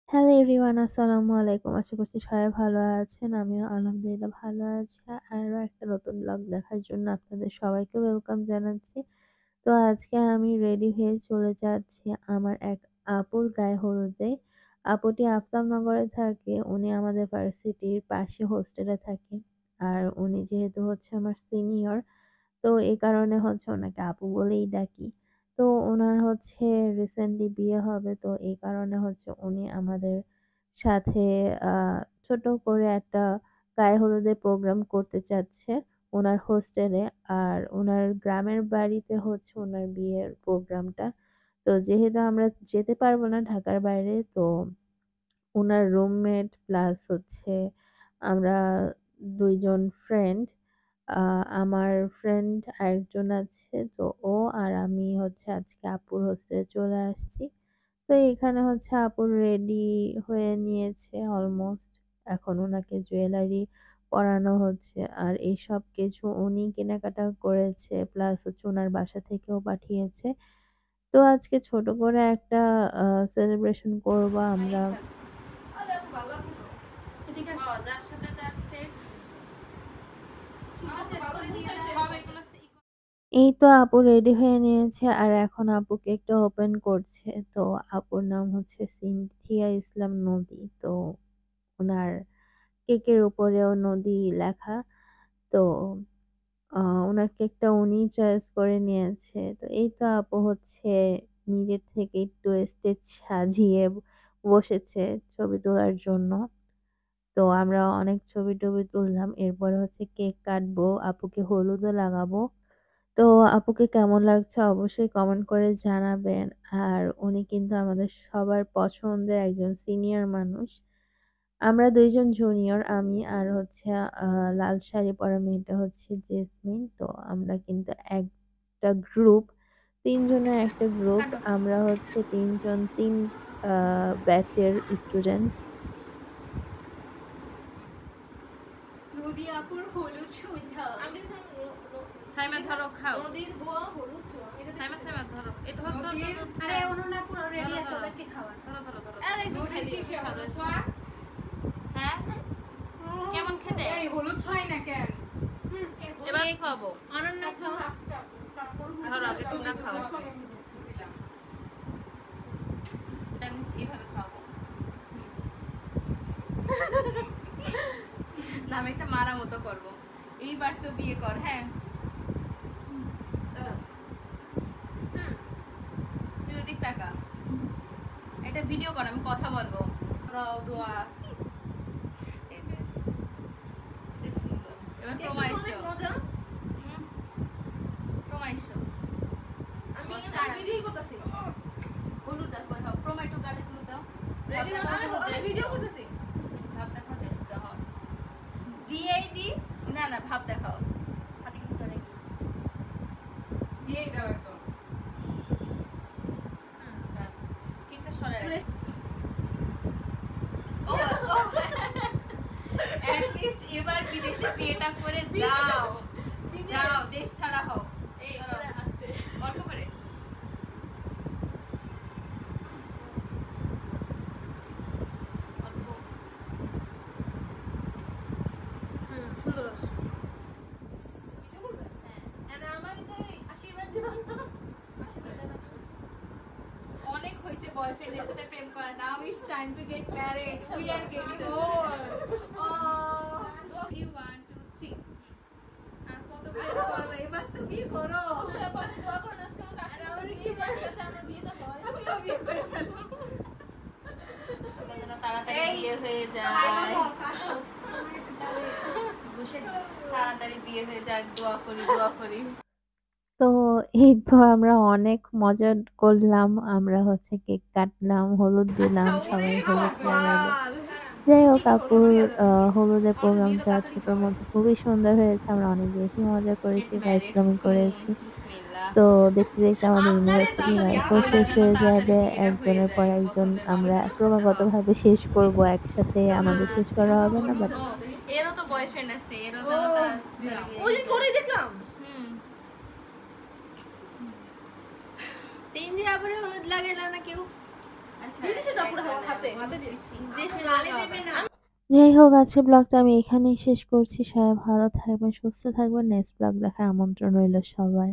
Hello everyone, আসসালামু আলাইকুম। আশা করছি সবাই ভালো আছেন। আমিও আলহামদুলিল্লাহ ভালো আছি। আরো একটা নতুন ব্লগ দেখার জন্য আপনাদের সবাইকে ওয়েলকাম জানাচ্ছি। তো আজকে আমি রেডি হয়ে চলে যাচ্ছি আমার এক আপুর গায়ে হলুদে। আপুটি আফতাবনগরে থাকে। উনি আমাদের ভার্সিটির পাশে হোস্টেলে থাকে। আর উনি যেহেতু হচ্ছে আমার সিনিয়র, তো এই কারণে হচ্ছে ওনাকে আপু বলেই ডাকি। তো উনার হচ্ছে রিসেন্টলি বিয়ে হবে। তো এই কারণে হচ্ছে উনি আমাদের সাথে আ ছোট করে একটা গায়ে হলুদের প্রোগ্রাম করতে চাচ্ছে উনার হোস্টেলে। আর উনার গ্রামের বাড়িতে হচ্ছে উনার বিয়ের প্রোগ্রামটা। তো যেহেতু আমরা যেতে পারব না ঢাকার বাইরে, তো উনার রুমমেট প্লাস হচ্ছে আমরা ২ জন ফ্রেন্ড, আ আমার ফ্রেন্ড আরেকজন আছে। তো ও আর আমি হচ্ছে আজকে আপুর হোস্টেলে চলে আসছি। তো এখানে হচ্ছে আপু রেডি হয়ে নিয়েছে অলমোস্ট। এখন উনাকে জুয়েলারি পরানো হচ্ছে। আর এইসব কিছু উনি কেনাকাটা করেছে। প্লাস হচ্ছে উনার বাসা থেকেও পাঠিয়েছে। তো আজকে ছোট করে একটা আ সেলিব্রেশন করব আমরা। এই তো আপু রেডি হয়ে নিয়েছে আর এখন আপু কেকটা ওপেন করছে। তো আপুর নাম হচ্ছে সিনথিয়া ইসলাম নদী। তো উনার কেকের উপরেও নদী লেখা। তো আ উনার কেকটা উনিই চয়েস করে নিয়েছে। তো এই তো আপু হচ্ছে নিজের থেকে একটু স্টেজ সাজিয়ে বসেছে ছবি তোলার জন্য। তো আমরা অনেক ছবি-টবি তুললাম। এরপরে হচ্ছে কেক কাটবো, আপুকে হলুদও লাগাবো। তো আপুকে কেমন লাগছে অবশ্যই কমেন্ট করে জানাবেন। আর উনি কিন্তু আমাদের সবার পছন্দের একজন সিনিয়র মানুষ। আমরা ২ জন জুনিয়র, আমি আর হচ্ছে আ লাল শাড়ি পরা মেয়েটা হচ্ছে জেসমিন। তো আমরা কিন্তু একটা গ্রুপ, ৩ জনের একটা গ্রুপ। কাটো। আমরা হচ্ছে ৩ জন ৩ আ ব্যাচের স্টুডেন্ট। নদী আপুর হলুদ সন্ধ্যা। আমি সাইমা ধরো খাও। নদীর ধোয়া হলুদ ছোঁয়া। এটা সাইমা সাইমা ধরো। এই ধরো ধরো নদীর ধরো। আরে অনন্যা পুরো রেডি ধরো, আছে, ধরো। ওদেরকে খাওয়ান। ধরো ধরো ধরো। আরে নদীর কি সে হলুদ ছোঁয়া? হ্যাঁ? কেমন খেতে? এই হলুদ ছোঁয়াই না কেন? এবার খাওয়াবো। অনন্যা খাও। ধরো আগে তোমরা খাও। আমি এভাবে খাওয়াবো। না আমি একটা মারা মতো করবো। এইবার তো বিয়ে কর, হ্যাঁ? তুই ওদিক তাকা। একটা ভিডিও কর, আমি কথা বলবো। দাও দোয়া। এই যে, এটা সুন্দর। এবার প্রমাইশো। মজা। প্রমাইশো। আমি ভিডিও করতেছি। হলুদটা কই হাও প্রমাইটো গালে হলুদ দাও। রেডি না, আমি ভিডিও করতেছি। ভাব দেখাও দেখছ হ। দিয়েই দি। না না ভাব দেখাও। হাতে কিন্তু চড়াই গেছে। দিয়েই দাও একদম। বাস। কেকটা সরাই রাখ। ও ও এট লিস্ট এবার বিদেশে বিয়েটা করে যাও। যাও দেশ ছাড়া হও। এই করে আসছে। অল্প করে। অল্প। সুন্দর। ভিডিও করবে? হ্যাঁ। এনা আমার ইদারে আশীর্বাদ দিবা না। আশীর্বাদ দেবা। অনেক হইছে বয়ফ্রেন্ডের সাথে প্রেম করা। Now it's time to get married. We are getting old. ও 3 1 2 3 আর কত প্রেম করবে এবার তো বিয়ে করো। সে পানি দোয়া করুন আজকে আমার কাছে আমার কি যাচ্ছে আমার বিয়েটা হয়। আমিও বিয়ে করে ফেলবো। যেন তাড়াতাড়ি এই, বিয়ে হয়ে যায়। তাড়াতাড়ি বিয়ে হয়ে যাক, দোয়া করি দোয়া করি। তো এই তো আমরা অনেক মজা করলাম। আমরা হচ্ছে কেক কাটলাম, হলুদ আচ্ছা দিলাম, ওরে সবাই হলুদ লাগালো। কপাল। যাই হোক ঠিক হলো আপুর দিয়ে দাও। হলুদের আমার বিয়েটা প্রোগ্রামটা তাড়াতাড়ি ছোটর হবে। মধ্যে খুবই সুন্দর হয়েছে। আমরা অনেক বেশি মজা গেট করেছি, ম্যারিড ফাইজলামি সুন। করেছি। বিসমিল্লাহ। তো দেখতে দেখতে আমাদের আপনারে ইউনিভার্সিটি তাড়াতাড়ি লাইফও আল্লাহ শেষ যেন হয়ে তাড়াতাড়ি যাবে। বিয়েটা হয়ে একজনের পর যায় একজন পছন্দের আমরা মানুষের সাথে। হও ক্রমাগতভাবে শেষ করব। প্লিজ। একসাথে আমাদের শেষ করা সাবাস। হবে না, বাট ও এরও তো বয়ফ্রেন্ড আছে, এরও ও যেন তাড়াতাড়ি ওই বিয়ে যে হয়ে করেই যায়। দেখলাম। হুম। সিনজি আবারে হলুদ লাগাইলা না কেউ? আচ্ছা, দিয়ে দিছি তো পুরো হাতে দিয়ে দিছি যে লালে দেবে না যাই হোক আজকের ব্লগটা আমি এখানেই শেষ করছি। সবাই ভালো থাকবেন, সুস্থ থাকবেন। নেক্সট ব্লগ দেখার আমন্ত্রণ রইল সবার।